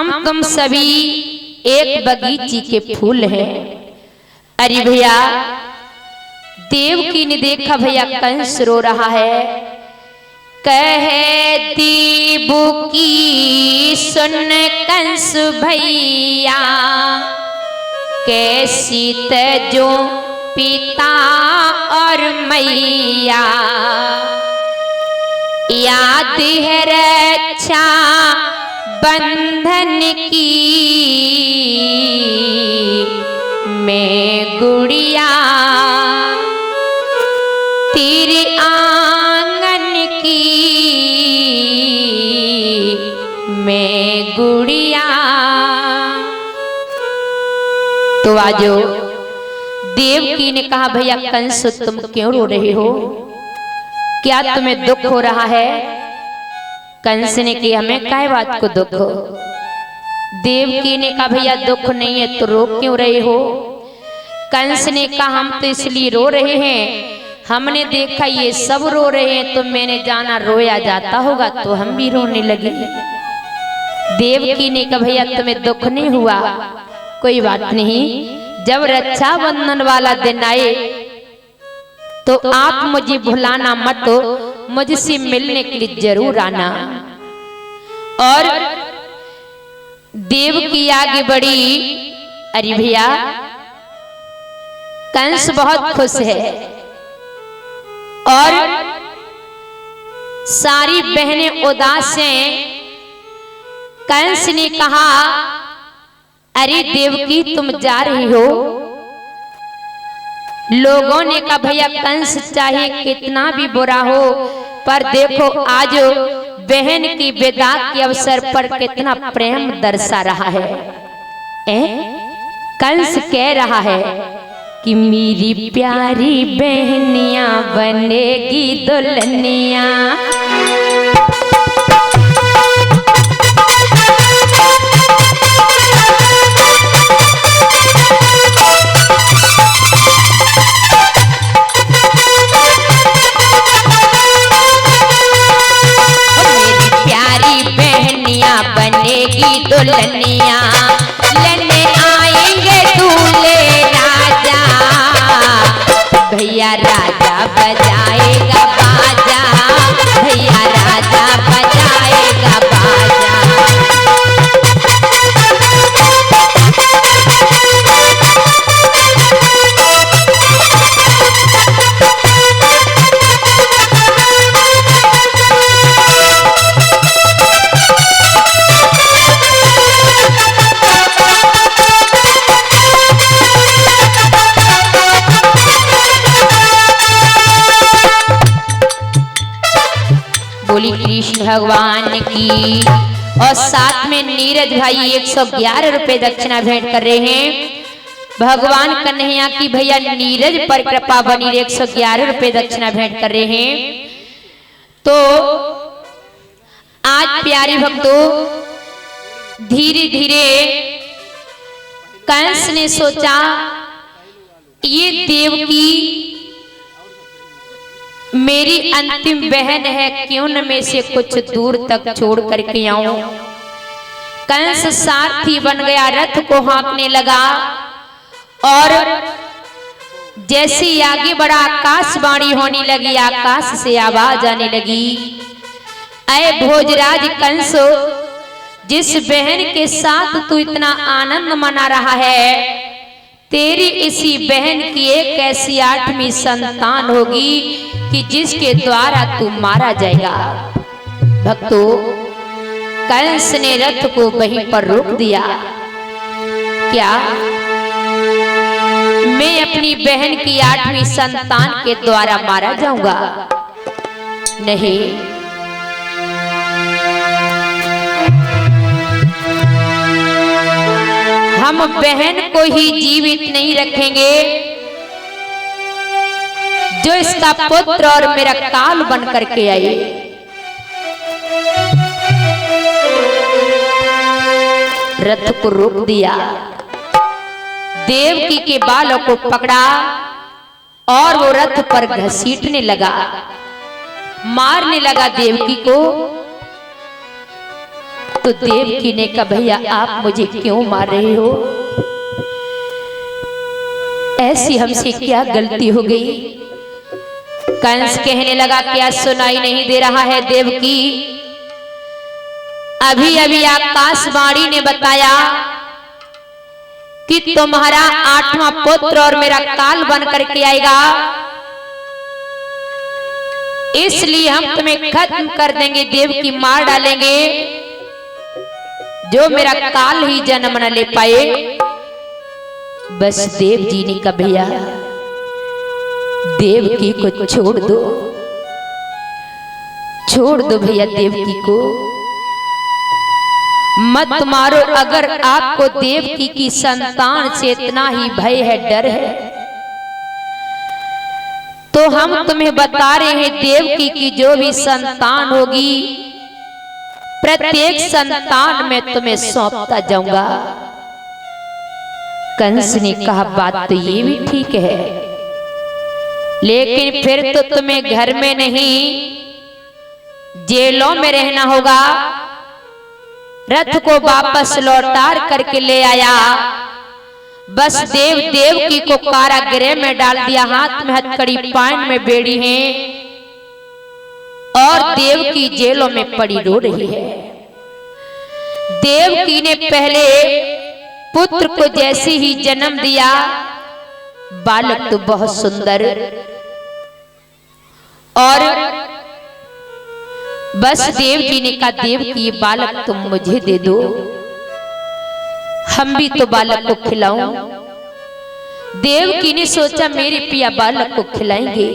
हम तुम सभी एक बगीचे के फूल हैं। अरे भैया देवकी ने देखा भैया कंस रो रहा है। कहे देवकी सुन कंस भैया कैसी तजो पिता और मैया याद है रक्षा बंधन की मैं गुड़िया तेरे आंगन की मैं गुड़िया। तो आजो देवकी ने कहा भैया कंस तुम क्यों रो रहे हो, क्या तुम्हें दुख हो रहा है? कंस ने कहा हमें काय बात को दुख हो। देवकी ने कहा भैया दुख नहीं है तो रो क्यों रहे हो? कंस ने कहा हम तो इसलिए रो रहे हैं, हमने देखा ये सब रो रहे हैं तो मैंने जाना रोया जाता होगा तो हम भी रोने लगे। देवकी ने कहा भैया तुम्हें दुख नहीं हुआ, कोई बात नहीं, जब रक्षाबंधन वाला दिन आए तो आप मुझे भुलाना मत, मुझसे मिलने के लिए जरूर आना। और देवकी आगे बढ़ी। अरे भैया कंस बहुत खुश है और सारी बहनें उदास हैं। कंस ने कहा अरे देवकी तुम जा रही हो? लोगों ने कहा भैया कंस चाहे कितना भी बुरा हो पर देखो आज बहन की विदा के अवसर पर कितना प्रेम दर्शा रहा है। कंस कह रहा है कि मेरी प्यारी बहनिया बनेगी दुल्हनिया। बनेगी दुल्हनिया लेने आएंगे दूल्हे राजा, भैया राजा बजाएगा बाजा, भैया राजा बजाएगा बाजा। बोली कृष्ण भगवान की। और साथ में नीरज भाई 111 रुपए दक्षिणा भेंट कर रहे हैं। भगवान कन्हैया की भैया नीरज पर कृपा बनी 111 रुपए दक्षिणा भेंट कर रहे हैं। तो आज प्यारे भक्तों धीरे धीरे कंस ने सोचा ये देवकी मेरी अंतिम बहन है, क्यों न मैं से कुछ दूर तक छोड़ करके आऊं। कंस सारथी बन गया, रथ को हाँकने लगा और जैसे आगे बढ़ा आकाशवाणी होने लगी, आकाश से आवाज आने लगी, अय भोजराज कंस, जिस बहन के साथ तू इतना आनंद मना रहा है, तेरी इसी बहन की एक ऐसी 8वीं संतान होगी कि जिसके द्वारा तू मारा जाएगा। भक्तों कंस ने रथ को वहीं पर रोक दिया। क्या मैं अपनी बहन की 8वीं संतान के द्वारा मारा जाऊंगा? नहीं, हम बहन को ही जीवित नहीं रखेंगे, जो इसका पुत्र और मेरा काल बन करके आए। रथ को रोक दिया, देवकी के बालों को पकड़ा और वो रथ पर घसीटने लगा, मारने लगा देवकी को। तो देवकी ने कहा भैया आप मुझे क्यों मार रहे हो, ऐसी हमसे क्या गलती हो गई। कंस कहने लगा क्या सुनाई नहीं दे रहा है देवकी, अभी अभी आकाशवाणी ने बताया कि तुम्हारा 8वां पुत्र और मेरा काल बन करके आएगा, इसलिए हम तुम्हें खत्म कर देंगे, देवकी मार डालेंगे, जो मेरा काल ही जन्म न ले पाए। बस देव जी ने कहा भैया देवकी को छोड़ दो, छोड़ दो भैया देवकी को मत मारो। अगर आपको देवकी की संतान से इतना ही भय है, डर है, तो हम तुम्हें बता रहे हैं देवकी की जो भी संतान होगी प्रत्येक संतान में तुम्हें सौंपता जाऊंगा। कंस ने कहा बात तो ये भी ठीक है, लेकिन फिर तो तुम्हें घर में नहीं जेलों में रहना होगा। रथ को वापस लौटार करके ले आया, बस देवकी को कारागृह में डाल दिया, हाथ में हथकड़ी पान में बेड़ी है और देवकी जेलों में पड़ी रो रही है। देवकी ने पहले पुत्र को जैसे ही जन्म दिया, बालक तो बहुत सुंदर, और बस देव जी ने कहा देवकी ये बालक तुम मुझे दे दो, हम भी तो बालक को खिलाऊं। देवकी ने सोचा मेरे पिया बालक को खिलाएंगे,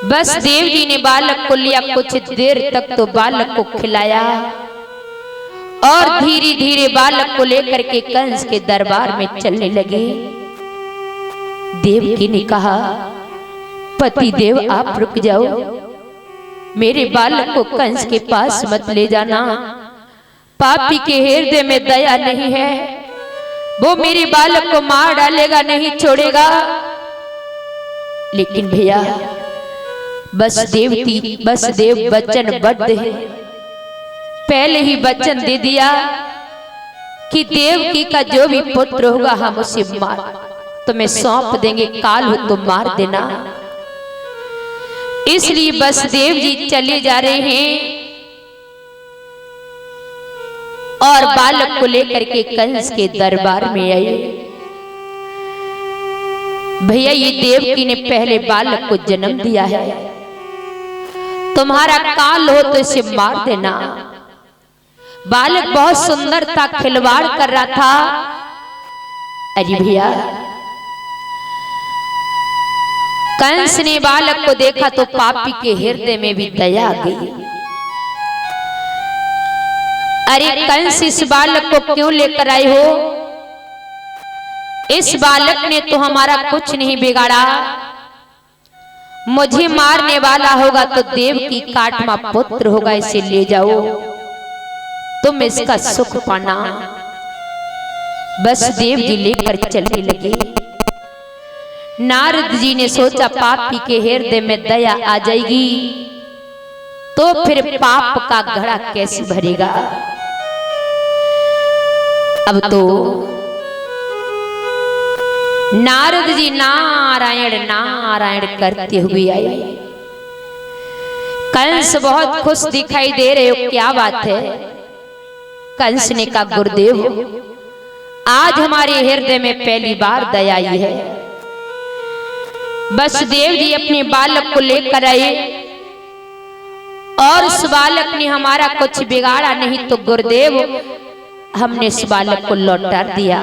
बस देव जी ने बालक को लिया, कुछ देर तक तो बालक को खिलाया और धीरे धीरे बालक को लेकर के कंस के दरबार में चलने लगे। देवकी ने कहा पति देव आप रुक जाओ, मेरे बालक को कंस के पास मत ले जाना, पापी के हृदय में दया नहीं है, वो मेरे बालक को मार डालेगा, नहीं छोड़ेगा। लेकिन भैया बस देव वचन बद्ध है, पहले ही वचन दे दिया कि देवकी का जो भी पुत्र होगा हम उसे तुम्हें सौंप देंगे, काल हो तो मार देना। इसलिए बस देव जी चले जा रहे हैं और बालक को लेकर के कंस के दरबार में आए। भैया ये देवकी ने पहले बालक को जन्म दिया है, तुम्हारा काल हो तो इसे मार देना। बालक बहुत सुंदर था, खिलवाड़ कर रहा था। अरे भैया कंस ने बालक को देखा तो पापी के हृदय में भी दया आ गई। अरे कंस इस बालक को क्यों लेकर आए हो, इस बालक ने तो हमारा कुछ नहीं बिगाड़ा, मुझे मारने वाला होगा तो देवकी का 8वां पुत्र होगा, इसे ले जाओ, तुम इसका सुख पाना। बस देव जी लेकर चलने लगे। नारद जी ने सोचा पापी के हृदय में दया आ जाएगी तो फिर पाप का घड़ा कैसे भरेगा। अब तो नारद जी नारायण नारायण करते हुए आए। कंस बहुत खुश दिखाई दे रहे हो, क्या बात है। कंस ने कहा गुरुदेव आज हमारे हृदय में पहली बार दया आई है। बस देव जी अपने बालक को लेकर आए और उस बालक ने हमारा कुछ बिगाड़ा नहीं, तो गुरुदेव हमने इस बालक को लौटा दिया,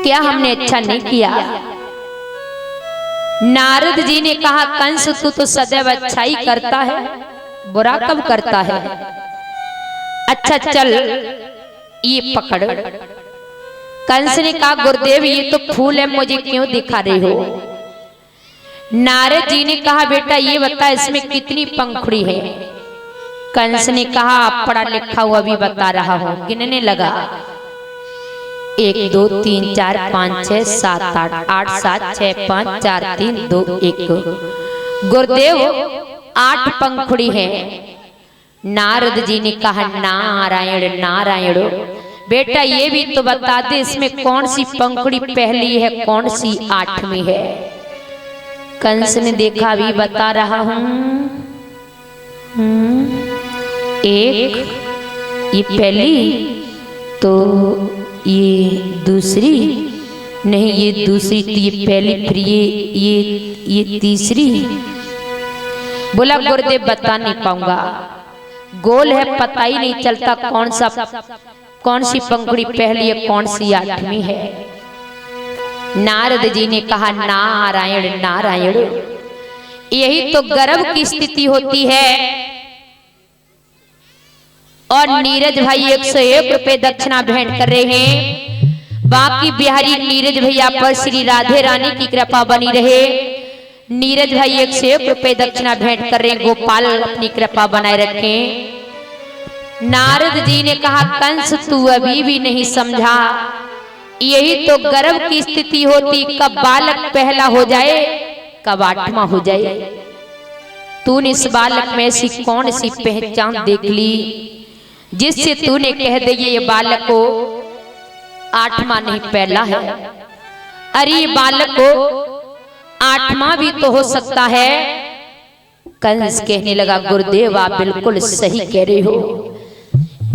क्या हमने अच्छा नहीं किया। नारद जी ने कहा कंस तू तो सदैव अच्छा ही करता है, बुरा कब करता है। अच्छा चल ये पकड़। कंस ने कहा गुरुदेव ये तो फूल है, मुझे क्यों दिखा रहे हो। नारद जी ने कहा बेटा ये बता इसमें कितनी पंखुड़ी है। कंस ने कहा पढ़ा लिखा हुआ भी बता रहा हूं। गिनने लगा 1 2 3 4 5 6 7 8 8 7 6 5 4 3 2 1। गुरुदेव 8 पंखुड़ी है। नारद जी ने कहा नारायण नारायण, बेटा ये भी तो बता दे इसमें कौन सी पंखुड़ी पहली है कौन सी आठवीं है। कंस ने देखा भी बता रहा हूं, एक ये पहली तो ये दूसरी नहीं, ये दूसरी तो ये पहली, फिर ये तीसरी। बोला गुरुदेव बता नहीं पाऊंगा, गोल है पता ही नहीं चलता कौन सी पंखुड़ी पहली है कौन सी आठवीं है। नारद जी ने कहा नारायण नारायण, यही तो गर्भ की स्थिति होती है। और नीरज भाई 101 रुपए दक्षिणा भेंट कर रहे हैं। बाकी बिहारी नीरज भैया पर श्री राधे रानी की कृपा बनी रहे। नीरज भाई 101 रुपए दक्षिणा भेंट कर रहे हैं, गोपाल अपनी कृपा बनाए रखें। नारद जी ने कहा कंस तू अभी भी नहीं समझा, यही तो गर्भ की स्थिति होती, कब बालक पहला हो जाए कब आठवां हो जाए। तूने इस बालक में ऐसी कौन सी पहचान देख ली जिससे तूने कह दिया ये बालक को आठवां नहीं पहला है। अरे ये बालक को आठवां भी तो हो सकता है। कंस कहने लगा गुरुदेव आप बिल्कुल सही कह रहे हो,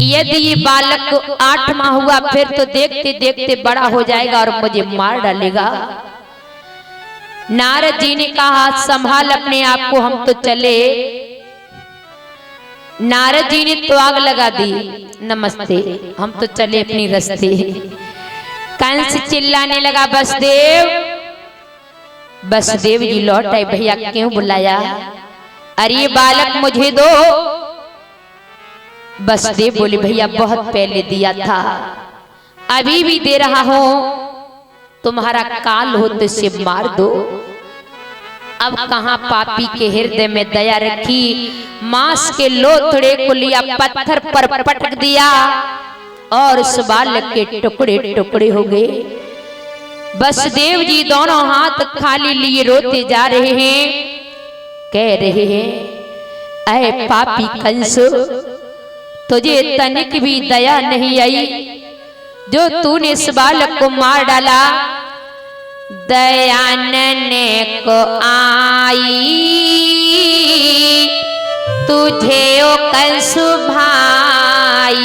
यदि ये बालक आठवां हुआ फिर तो देखते देखते बड़ा हो जाएगा और मुझे मार डालेगा। नारद जी ने कहा संभाल अपने आप को, हम तो चले। नारद जी ने तो आग लगा दी, नमस्ते हम तो चले अपनी रास्ते। कंस चिल्लाने लगा बसदेव, बसदेव जी लौट आए, भैया क्यों बुलाया? अरे बालक मुझे दो। बसदेव बोले भैया बहुत पहले दिया था, अभी भी दे रहा हूं, तुम्हारा काल हो तो इसे मार दो। अब कहां पापी के हृदय में दया रखी, मांस के लोथड़े को लिया पत्थर पर पटक दिया और उस बालक के टुकड़े टुकड़े हो गए। बसदेव जी दोनों हाथ खाली लिए रोते जा रहे हैं, कह रहे हैं ऐ पापी कंस, तुझे तनिक भी दया नहीं आई जो तूने इस बालक को मार डाला। दया नने को आई तुझे ओ कंस भाई,